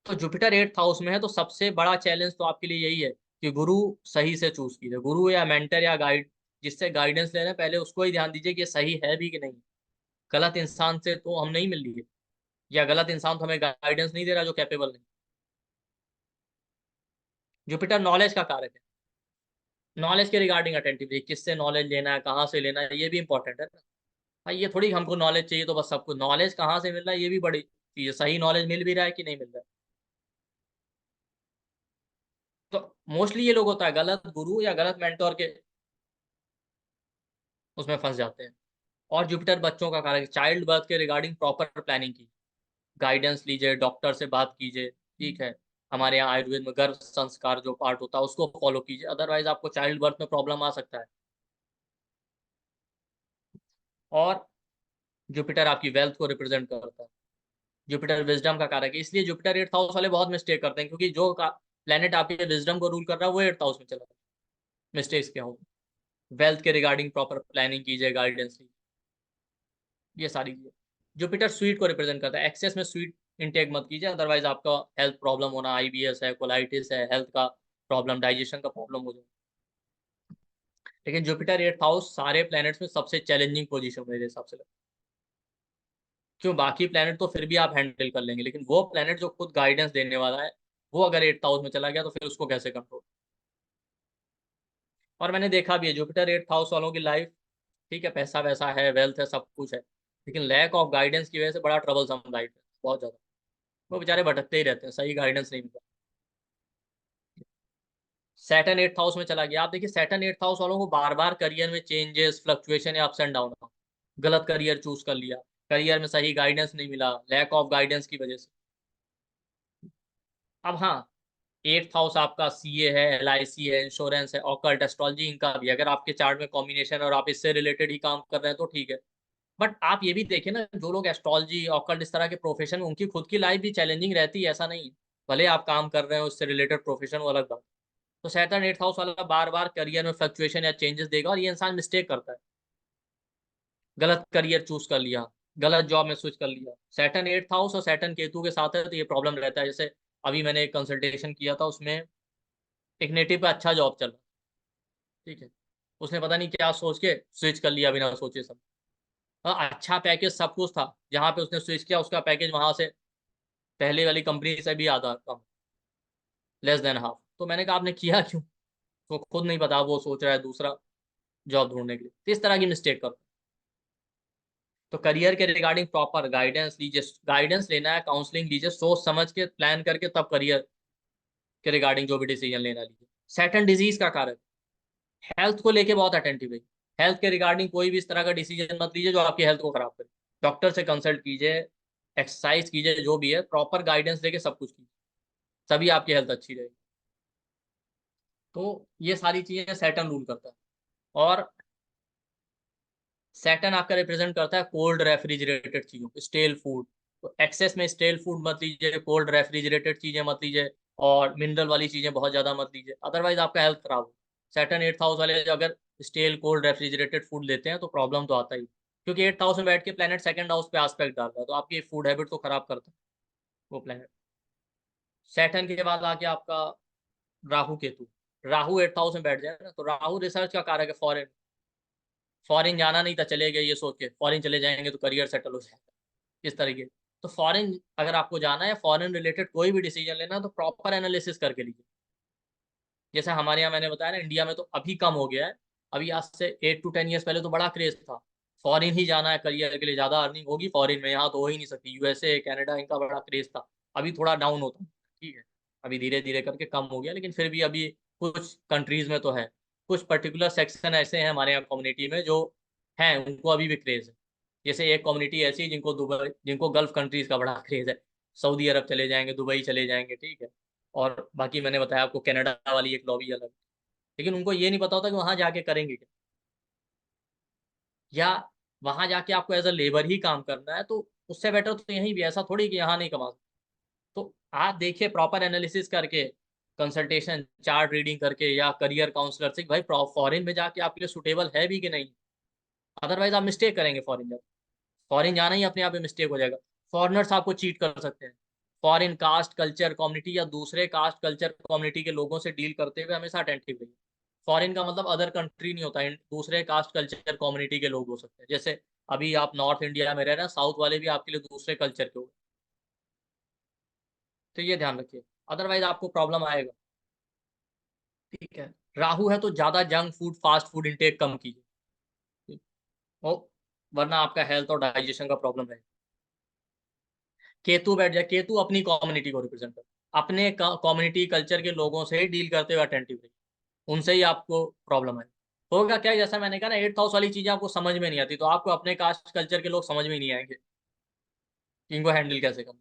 Speaker 2: तो जुपिटर 8th हाउस में है तो सबसे बड़ा चैलेंज तो आपके लिए यही है कि गुरु सही से चूज कीजिए, गुरु या मेंटर या गाइड, जिससे गाइडेंस ले रहे हैं पहले उसको ही ध्यान दीजिए कि ये सही है भी कि नहीं। गलत इंसान से तो हम नहीं मिल रही है, या गलत इंसान तो हमें गाइडेंस नहीं दे रहा जो कैपेबल नहीं। जुपिटर नॉलेज का कारक है, नॉलेज के रिगार्डिंग अटेंटिव, किससे नॉलेज लेना है, कहाँ से लेना है, ये भी इंपॉर्टेंट है ना। भाई ये थोड़ी हमको नॉलेज चाहिए तो बस सबको नॉलेज कहाँ से मिल रहा है, ये भी बड़ी चीज है, सही नॉलेज मिल भी रहा है कि नहीं मिल रहा है। तो मोस्टली ये लोग होता है गलत गुरु या गलत मेंटोर के उसमें फंस जाते हैं। और जुपिटर बच्चों का कारक, चाइल्ड बर्थ के रिगार्डिंग प्रॉपर प्लानिंग की, गाइडेंस लीजिए, डॉक्टर से बात कीजिए, ठीक है। हमारे यहाँ आयुर्वेद में गर्भ संस्कार जो पार्ट होता है उसको फॉलो कीजिए, अदरवाइज आपको चाइल्ड बर्थ में प्रॉब्लम आ सकता है। और जुपिटर आपकी वेल्थ को रिप्रेजेंट करता है, जुपिटर विजडम का कारक है, इसलिए जुपिटर 8th हाउस वाले बहुत मिस्टेक करते हैं, क्योंकि जो प्लेनेट आपके विजडम को रूल कर रहा है वो 8th हाउस में चला है। मिस्टेक्स क्या हो, वेल्थ के रिगार्डिंग प्रॉपर प्लानिंग कीजिए, गाइडेंस लीजिए, ये सारी चीजें। जुपिटर स्वीट को रिप्रेजेंट करता है, एक्सेस में स्वीट इनटेक मत कीजिए, अदरवाइज आपका हेल्थ प्रॉब्लम होना, आईबीएस है, कोलाइटिस है, हेल्थ का प्रॉब्लम, डाइजेशन का प्रॉब्लम हो जाए। लेकिन जुपिटर 8th हाउस सारे प्लैनेट्स में सबसे चैलेंजिंग पोजीशन मेरे हिसाब से लगता है। क्यों, बाकी प्लैनेट तो फिर भी आप हैंडल कर लेंगे, लेकिन वो प्लैनेट जो खुद गाइडेंस देने वाला है, वो अगर 8th हाउस में चला गया तो फिर उसको कैसे कंट्रोल। और मैंने देखा भी है जुपिटर 8th हाउस वालों की लाइफ, ठीक है, पैसा वैसा है, वेल्थ है, सब कुछ है, लेकिन लैक ऑफ गाइडेंस की वजह से बड़ा ट्रबलसम लाइफ है, बहुत ज्यादा। वो बेचारे भटकते ही रहते हैं, सही गाइडेंस नहीं मिलता। सैटर्न 8th हाउस में चला गया, आप देखिए सैटर्न 8th हाउस वालों को बार बार करियर में चेंजेस, फ्लक्चुएशन या अप्स एंड डाउन, गलत करियर चूज कर लिया, करियर में सही गाइडेंस नहीं मिला, लैक ऑफ गाइडेंस की वजह से। अब हाँ, 8th हाउस आपका सीए है, एलआईसी है, इंश्योरेंस है, ऑकल्ट, एस्ट्रोलॉजी, इनका भी अगर आपके चार्ट में कॉम्बिनेशन और आप इससे रिलेटेड ही काम कर रहे हैं तो ठीक है। बट आप ये भी देखिए ना, जो लोग एस्ट्रोलॉजी, ऑकल्ट, इस तरह के प्रोफेशन में, उनकी खुद की लाइफ भी चैलेंजिंग रहती है, ऐसा नहीं है। भले आप काम कर रहे हो उससे रिलेटेड प्रोफेशन, वो अलग बात। तो सैटर्न 8th हाउस वाला बार बार करियर में फ्लक्चुएशन या चेंजेस देगा, और ये इंसान मिस्टेक करता है, गलत करियर चूज कर लिया, गलत जॉब में स्विच कर लिया। सैटर्न 8th हाउस और सैटर्न केतु के साथ है तो ये प्रॉब्लम रहता है। जैसे अभी मैंने एक कंसल्टेशन किया था, उसमें एक नेटिव का अच्छा जॉब चल रहा, ठीक है, उसने पता नहीं क्या सोच के स्विच कर लिया बिना सोचे सब। अच्छा पैकेज सब कुछ था, जहाँ पे उसने स्विच किया उसका पैकेज वहां से पहले वाली कंपनी से भी आधा कम, लेस देन हाफ। तो मैंने कहा आपने किया क्यों, तो खुद नहीं पता, वो सोच रहा है दूसरा जॉब ढूंढने के लिए। तो इस तरह की मिस्टेक करो। तो करियर के रिगार्डिंग प्रॉपर गाइडेंस लीजिए, गाइडेंस लेना है, काउंसलिंग लीजिए, सोच समझ के प्लान करके तब करियर के रिगार्डिंग जो भी डिसीजन लेना लीजिए। सैटर्न डिजीज का कारक, हेल्थ को लेके बहुत अटेंटिव है, हेल्थ के रिगार्डिंग कोई भी इस तरह का डिसीजन मत लीजिए जो आपकी हेल्थ को खराब करे। डॉक्टर से कंसल्ट कीजिए, एक्सरसाइज कीजिए, जो भी है प्रॉपर गाइडेंस लेके सब कुछ कीजिए, तभी आपकी हेल्थ अच्छी रहेगी। तो ये सारी चीजें सैटर्न रूल करता है। और सैटर्न आपका रिप्रेजेंट करता है कोल्ड रेफ्रिजरेटेड चीजों, स्टेल फूड। तो एक्सेस में स्टेल फूड मत लीजिए, कोल्ड रेफ्रिजरेटेड चीजें मत लीजिए, और मिनरल वाली चीजें बहुत ज्यादा मत लीजिए, अदरवाइज आपका हेल्थ खराब हो। सैटर्न 8th हाउस वाले जो अगर स्टेल कोल्ड रेफ्रिजरेटेड फूड लेते हैं तो प्रॉब्लम तो आता ही, क्योंकि 8th हाउस में बैठ के प्लेनेट सेकंड हाउस पे एस्पेक्ट डालता है, तो आपकी फूड हैबिट तो खराब करता है वो प्लेनेट। सैटर्न के बाद आके आपका राहु केतु, राहु 8th हाउस में बैठ जाए ना, तो राहु रिसर्च का कारक है, फॉरेन, फॉरेन जाना नहीं था चले गए ये सोच के, फॉरेन चले जाएंगे तो करियर सेटल हो जाएगा, इस तरीके। तो फॉरेन अगर आपको जाना है, फॉरेन रिलेटेड कोई भी डिसीजन लेना है, तो प्रॉपर एनालिसिस करके लीजिए। जैसे हमारे यहाँ मैंने बताया ना, इंडिया में तो अभी कम हो गया है, अभी आज से 8 to 10 ईयर्स पहले तो बड़ा क्रेज था, फॉरेन ही जाना है करियर के लिए, ज्यादा अर्निंग होगी फॉरेन में, यहाँ तो हो ही नहीं सकती, यूएसए कनाडा इनका बड़ा क्रेज था। अभी थोड़ा डाउन होता है, ठीक है, अभी धीरे धीरे करके कम हो गया, लेकिन फिर भी अभी कुछ कंट्रीज में तो है, कुछ पर्टिकुलर सेक्शन ऐसे हैं हमारे यहाँ कम्युनिटी में जो हैं, उनको अभी भी क्रेज है। जैसे एक कम्युनिटी ऐसी है जिनको दुबई, जिनको गल्फ कंट्रीज का बड़ा क्रेज है, सऊदी अरब चले जाएंगे, दुबई चले जाएंगे, ठीक है। और बाकी मैंने बताया आपको कनाडा वाली एक लॉबी अलग, लेकिन उनको ये नहीं पता होता कि वहां जाके करेंगे क्या, या वहां जाके आपको एज अ लेबर ही काम करना है, तो उससे बेटर तो यहीं भी, ऐसा थोड़ी कि यहाँ नहीं कमा सकते। तो आप देखिए प्रॉपर एनालिसिस करके, कंसल्टेशन चार्ट रीडिंग करके या करियर काउंसलर से भाई फॉरेन में जाके आपके लिए सुटेबल है भी कि नहीं। अदरवाइज आप मिस्टेक करेंगे फॉरेन जाकर। फॉरेन जाना ही अपने आप में मिस्टेक हो जाएगा। फॉरेनर्स आपको चीट कर सकते हैं। फॉरेन कास्ट कल्चर कम्युनिटी या दूसरे कास्ट कल्चर कम्युनिटी के लोगों से डील करते हुए हमेशा अटेंटिव रहिए। फॉरेन का मतलब अदर कंट्री नहीं होता, दूसरे कास्ट कल्चर कम्युनिटी के लोग हो सकते हैं। जैसे अभी आप नॉर्थ इंडिया में रह रहे हैं, साउथ वाले भी आपके लिए दूसरे कल्चर के हो, तो ये ध्यान रखिए, अदरवाइज आपको प्रॉब्लम आएगा। ठीक है। राहु है तो ज्यादा junk food fast food intake कम कीजिए, ओ वरना आपका हेल्थ और डाइजेशन का प्रॉब्लम है। केतु बैठ जाए, केतु अपनी कम्युनिटी को रिप्रेजेंट कर, अपने कम्युनिटी कल्चर के लोगों से ही डील करते हुए अटेंटिव रहिए, उनसे ही आपको प्रॉब्लम है। होगा क्या, जैसा मैंने कहा ना, 8th हाउस वाली चीजें आपको समझ में नहीं आती, तो आपको अपने कास्ट कल्चर के लोग समझ में नहीं आएंगे कि इनको हैंडल कैसे करना,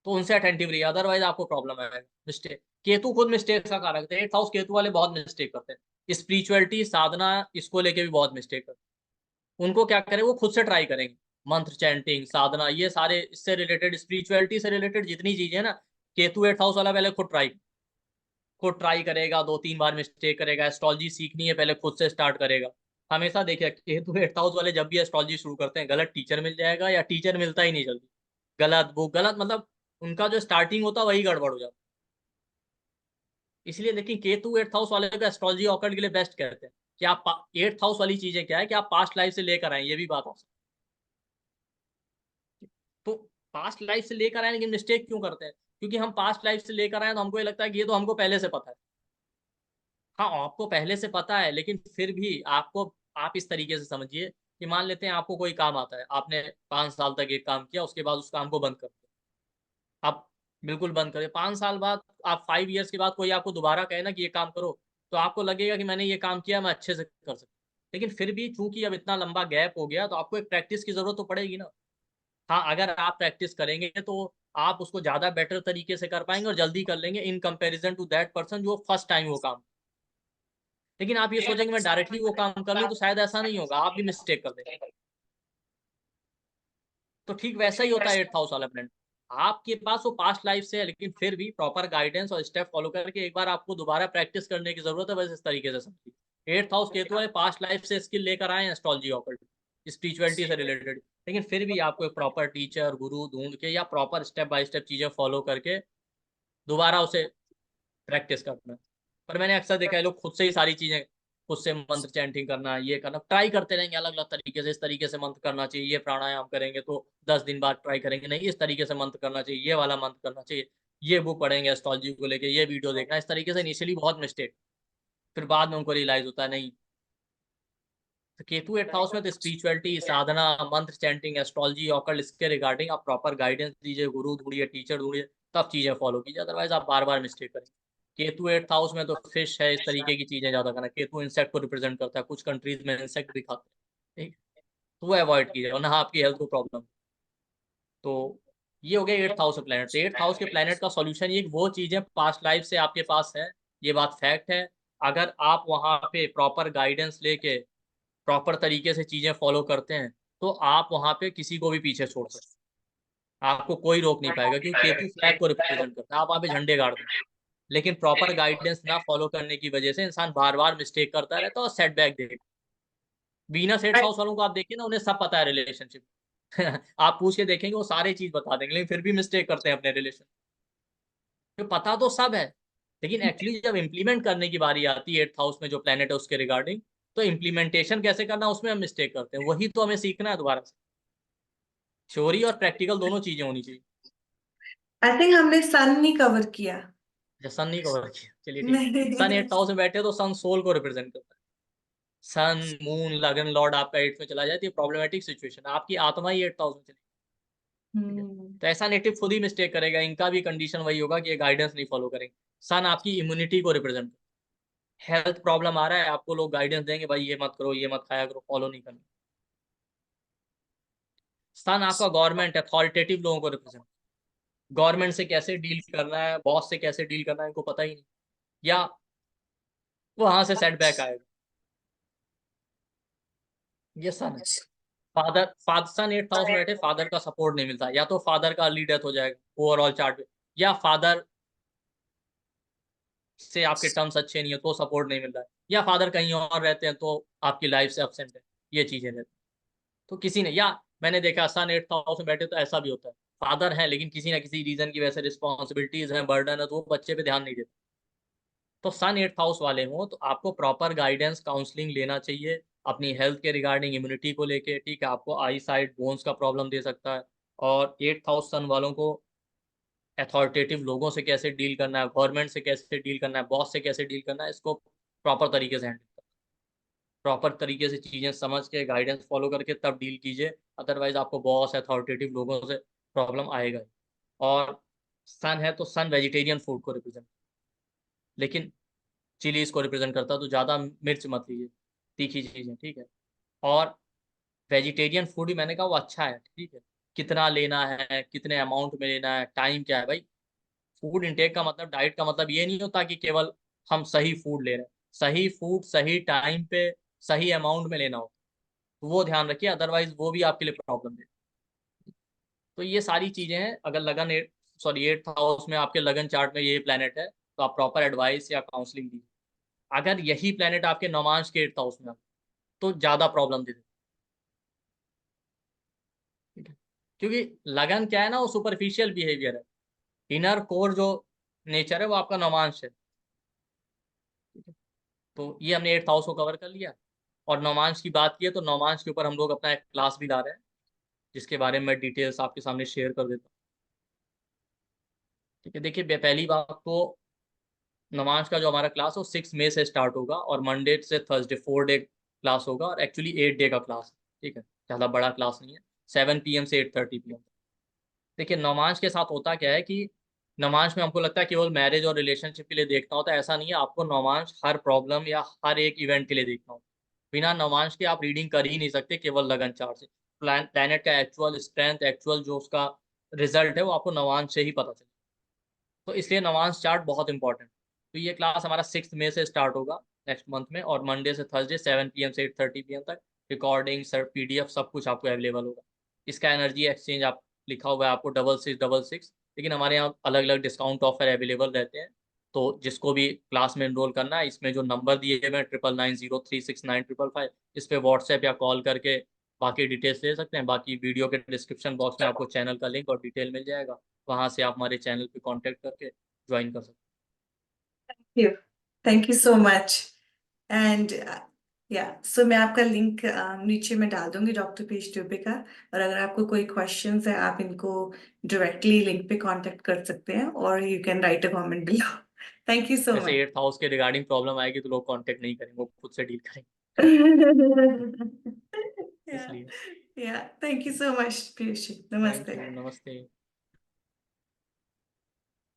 Speaker 2: तो उनसे अटेंटिव रहिए, अदरवाइज आपको प्रॉब्लम आएगा। मिस्टेक, केतु खुद मिस्टेक का कारक है। 8th हाउस केतु वाले बहुत मिस्टेक करते हैं, स्पिरिचुअलिटी साधना इसको लेके भी बहुत मिस्टेक करते हैं। उनको क्या करें, वो खुद से ट्राई करेंगे, मंत्र चैंटिंग साधना ये सारे इससे रिलेटेड, स्पिरिचुअलिटी से रिलेटेड जितनी चीजें हैं ना, केतु 8th हाउस वाला पहले खुद ट्राई करेगा, 2-3 बार मिस्टेक करेगा। एस्ट्रोलॉजी सीखनी है पहले खुद से स्टार्ट करेगा। हमेशा देखिए, केतु 8th हाउस वाले जब भी एस्ट्रोलॉजी शुरू करते हैं, गलत टीचर मिल जाएगा या टीचर मिलता ही नहीं जल्दी, गलत बुक, गलत मतलब उनका जो स्टार्टिंग होता है वही गड़बड़ हो जाता है। इसलिए देखिए, केतु 8th हाउस वाले को एस्ट्रोलॉजी ऑकल्ट के लिए बेस्ट कहते हैं कि आप 8th हाउस वाली चीजें क्या है कि आप पास्ट लाइफ से लेकर आए, ये भी बात हो सकती है। तो पास्ट लाइफ से लेकर आए, लेकिन मिस्टेक क्यों करते हैं, क्योंकि हम पास्ट लाइफ से लेकर आए तो हमको ये लगता है कि ये तो हमको पहले से पता है। हाँ, आपको पहले से पता है, लेकिन फिर भी आपको, आप इस तरीके से समझिए कि मान लेते हैं आपको कोई काम आता है, आपने 5 साल तक एक काम किया, उसके बाद उस काम को बंद कर दिया। आप बिल्कुल बंद करिए, 5 साल बाद, आप 5 ईयर्स के बाद कोई आपको दोबारा कहे ना कि ये काम करो, तो आपको लगेगा कि मैंने ये काम किया, मैं अच्छे से कर सकता। लेकिन फिर भी चूंकि अब इतना लंबा गैप हो गया, तो आपको एक प्रैक्टिस की जरूरत तो पड़ेगी ना। हाँ, अगर आप प्रैक्टिस करेंगे तो आप उसको ज्यादा बेटर तरीके से कर पाएंगे और जल्दी कर लेंगे in comparison to that person जो फर्स्ट टाइम वो काम। लेकिन आप ये सोचेंगे मैं डायरेक्टली वो काम कर लूँ, तो शायद ऐसा नहीं होगा, आप भी मिस्टेक कर देंगे। तो ठीक वैसा ही होता है 8th हाउस वाला प्लान। आपके पास वो पास्ट लाइफ से है, लेकिन फिर भी प्रॉपर गाइडेंस और स्टेप फॉलो करके एक बार आपको दोबारा प्रैक्टिस करने की जरूरत है, बस इस तरीके से समझिए। 8th हाउस केतु वाले पास्ट लाइफ से स्किल लेकर आए एस्ट्रोलॉजी ऑकल्ट, स्पिरिचुअलिटी से रिलेटेड, लेकिन फिर भी आपको एक प्रॉपर टीचर गुरु ढूंढ के या प्रॉपर स्टेप बाय स्टेप चीजें फॉलो करके दोबारा उसे प्रैक्टिस करना है। पर मैंने अक्सर देखा है लोग खुद से ही सारी चीजें, खुद से मंत्र चैंटिंग करना, ये करना, ट्राई करते रहेंगे अलग अलग तरीके से, इस तरीके से मंत्र करना चाहिए, ये प्राणायाम करेंगे तो 10 दिन बाद ट्राई करेंगे, नहीं इस तरीके से मंत्र करना चाहिए, ये वाला मंत्र करना चाहिए, ये बुक पढ़ेंगे एस्ट्रोलॉजी को लेके, ये वीडियो देखना, इस तरीके से इनिशियली बहुत मिस्टेक, फिर बाद में उनको रियलाइज होता है नहीं। तो केतु 8th हाउस में तो स्पिरिचुअलिटी साधना, मंत्र चैंटिंग, एस्ट्रोलॉजी ऑकल्ट, इसके रिगार्डिंग आप प्रॉपर गाइडेंस दीजिए, गुरु ढूंढिए, टीचर ढूंढिए, तब चीजें फॉलो कीजिए, अदरवाइज आप बार बार मिस्टेक करेंगे। केतु 8th हाउस में तो फिश है, इस तरीके की चीजें ज्यादा करना, केतु इंसेक्ट को रिप्रेजेंट करता है, कुछ कंट्रीज में इंसेक्ट भी खाते हैं, ठीक, तो वो अवॉइड कीजिए वरना आपकी हेल्थ को प्रॉब्लम। तो ये हो गया 8th house planet. 8th house के प्लेनेट का सॉल्यूशन ये, वो चीजें पास्ट लाइफ से आपके पास है, ये बात फैक्ट है। अगर आप वहां पे प्रॉपर गाइडेंस लेके प्रॉपर तरीके से चीजें फॉलो करते हैं, तो आप वहां पे किसी को भी पीछे छोड़ सकते हैं, आपको कोई रोक नहीं पाएगा, क्योंकि केतु फ्लैग को रिप्रेजेंट करता है, आप वहां पे झंडे गाड़ दें। लेकिन प्रॉपर गाइडेंस ना फॉलो करने की वजह से इंसान बार बार मिस्टेक करता रहता है और सेटबैक देगा। वीनस 8th हाउस वालों को आप देखिए ना, उन्हें सब पता है रिलेशनशिप। आप पूछ के देखेंगे वो सारी चीज बता देंगे, लेकिन फिर भी मिस्टेक करते हैं अपने रिलेशन। तो पता तो सब है, लेकिन एक्चुअली जब इम्प्लीमेंट करने की बारी आती है 8th हाउस में जो प्लेनेट है उसके रिगार्डिंग, तो इम्प्लीमेंटेशन कैसे करना उसमें हम मिस्टेक करते हैं, वही तो हमें सीखना है दोबारा से। थ्योरी और प्रैक्टिकल दोनों चीजें होनी चाहिए।
Speaker 1: आई थिंक हमने सन नहीं कवर किया।
Speaker 2: अच्छा, सन नहीं कवर किया, चलिए ठीक। सन
Speaker 1: नहीं।
Speaker 2: 8th हाउस में बैठे तो सन सोल को रिप्रेजेंट करता है। सन मून लगन लॉर्ड आपका 8th में चला जाए तो ये प्रॉब्लमेटिक सिचुएशन, आपकी आत्मा ही 8th हाउस में चली, ठीक है।
Speaker 1: हम्म।
Speaker 2: तो ऐसा नेटिव खुद ही मिस्टेक करेगा, इनका भी कंडीशन वही होगा कि ये गाइडेंस नहीं फॉलो करेंगे। सन आपकी इम्यूनिटी को रिप्रेजेंट, हेल्थ प्रॉब्लम आ रहा है, आपको लोग गाइडेंस देंगे भाई ये मत करो, ये मत खाया करो, फॉलो नहीं करना। सन आपका गवर्नमेंट अथॉरिटेटिव लोगों को रिप्रेजेंट, गवर्नमेंट से कैसे डील करना है, बॉस से कैसे डील करना है इनको पता ही नहीं, या वहां से सेटबैक आएगा, ये सन है। फादर फादर सन 8th हाउस में बैठे, फादर का सपोर्ट नहीं मिलता, या तो फादर का अर्ली डेथ हो जाएगा ओवरऑल चार्ट पे, या फादर से आपके टर्म्स अच्छे नहीं है तो सपोर्ट नहीं मिल रहा है, या फादर कहीं और रहते हैं तो आपकी लाइफ से एब्सेंट है, ये चीजें रहती हैं। तो किसी ने, या मैंने देखा सन 8th हाउस में बैठे तो ऐसा भी होता है, फादर है लेकिन किसी ना किसी रीजन की वजह से रिस्पॉन्सिबिलिटीज हैं, बर्डन है, तो वो बच्चे पे ध्यान नहीं देते। तो सन 8th हाउस वाले हो तो आपको प्रॉपर गाइडेंस काउंसलिंग लेना चाहिए अपनी हेल्थ के रिगार्डिंग, इम्यूनिटी को लेके, ठीक है। आपको आई साइड बोन्स का प्रॉब्लम दे सकता है। और 8th हाउस सन वालों को अथॉरिटेटिव लोगों से कैसे डील करना है, गवर्नमेंट से कैसे डील करना है, बॉस से कैसे डील करना है, इसको प्रॉपर तरीके से हैंडल करना है। प्रॉपर तरीके से चीज़ें समझ के गाइडेंस फॉलो करके तब डील कीजिए, अदरवाइज आपको बॉस अथॉरिटेटिव लोगों से प्रॉब्लम आएगा ही। और सन है तो सन वेजिटेरियन फूड को रिप्रेजेंट, लेकिन चिलीज को रिप्रेजेंट करता है, तो ज़्यादा मिर्च मत लीजिए, तीखी चीज़ें, ठीक है। और वेजिटेरियन फूड ही मैंने कहा वो अच्छा है, ठीक है। कितना लेना है, कितने अमाउंट में लेना है, टाइम क्या है भाई। फूड इंटेक का मतलब, डाइट का मतलब ये नहीं होता कि केवल हम सही फूड ले रहे हैं, सही फूड सही टाइम पे सही अमाउंट में लेना होता है, तो वो ध्यान रखिए, अदरवाइज वो भी आपके लिए प्रॉब्लम दे। तो ये सारी चीजें हैं। अगर लगन सॉरी 8th हाउस में आपके लगन चार्ट में ये प्लेनेट है तो आप प्रॉपर एडवाइस या काउंसलिंग दीजिए। अगर यही प्लेनेट आपके नौमांश के 8th हाउस में तो ज्यादा प्रॉब्लम दे देते, ठीक है। क्योंकि लगन क्या है ना, वो सुपरफिशियल बिहेवियर है, इनर कोर जो नेचर है वो आपका नौमांश है, ठीक है। तो ये हमने 8th हाउस को कवर कर लिया। और नौमांश की बात की है तो नौमांश के ऊपर हम लोग अपना एक क्लास भी ला रहे हैं, जिसके बारे में मैं डिटेल्स आपके सामने शेयर कर देता हूँ, ठीक है। देखिए पहली बात तो नमाज का जो हमारा क्लास है वो 6 मई से स्टार्ट होगा, और मंडे से थर्सडे 4 डे क्लास होगा, और एक्चुअली 8 डे का क्लास है, ठीक है। ज़्यादा बड़ा क्लास नहीं है, 7 PM से 8:30 PM। देखिए नमाज के साथ होता क्या है कि नमाज में हमको लगता है केवल मैरिज और रिलेशनशिप के लिए देखना होता है, ऐसा नहीं है। आपको नमाज हर प्रॉब्लम या हर एक इवेंट के लिए देखना होता है। बिना नमाज के आप रीडिंग कर ही नहीं सकते केवल लगन चार्ट से। प्लैनेट का एक्चुअल स्ट्रेंथ, एक्चुअल जो उसका रिजल्ट है वो आपको नमाज से ही पता चले। तो इसलिए नवांश चार्ट बहुत इंपॉर्टेंट। तो ये क्लास हमारा 6 मई से स्टार्ट होगा नेक्स्ट मंथ में, और मंडे से थर्सडे 7 PM से 8:30 PM तक रिकॉर्डिंग सर PDF सब कुछ आपको अवेलेबल होगा। इसका एनर्जी एक्सचेंज आप लिखा हुआ है आपको 6666, लेकिन हमारे यहाँ अलग अलग डिस्काउंट ऑफर अवेलेबल रहते हैं। तो जिसको भी क्लास में एनरोल करना है, इसमें जो नंबर दिए हुए हैं 9990369555, इस पे व्हाट्सएप या कॉल करके बाकी डिटेल्स ले सकते हैं। बाकी वीडियो के डिस्क्रिप्शन बॉक्स में आपको चैनल का लिंक और डिटेल मिल जाएगा, वहां से आप हमारे चैनल पे कांटेक्ट करके ज्वाइन कर सकते
Speaker 1: you. Thank you so much. And सो मैं आपका लिंक नीचे में डाल दूंगी डॉक्टर पीयूष दुबे का। और अगर आपको कोई क्वेश्चंस है आप इनको डायरेक्टली लिंक पे कांटेक्ट कर सकते हैं, और you can write a comment below. Thank you
Speaker 2: हैं।
Speaker 1: सो
Speaker 2: वैसे
Speaker 1: मच।
Speaker 2: 8th हाउस के रिगार्डिंग प्रॉब्लम आएगी तो लोग कांटेक्ट नहीं करेंगे, वो खुद से डील करेंगे,
Speaker 1: या
Speaker 2: इसलिए।
Speaker 1: या thank you so much Piyush ji.
Speaker 2: Thank
Speaker 1: नमस्ते।
Speaker 2: यू, नमस्ते।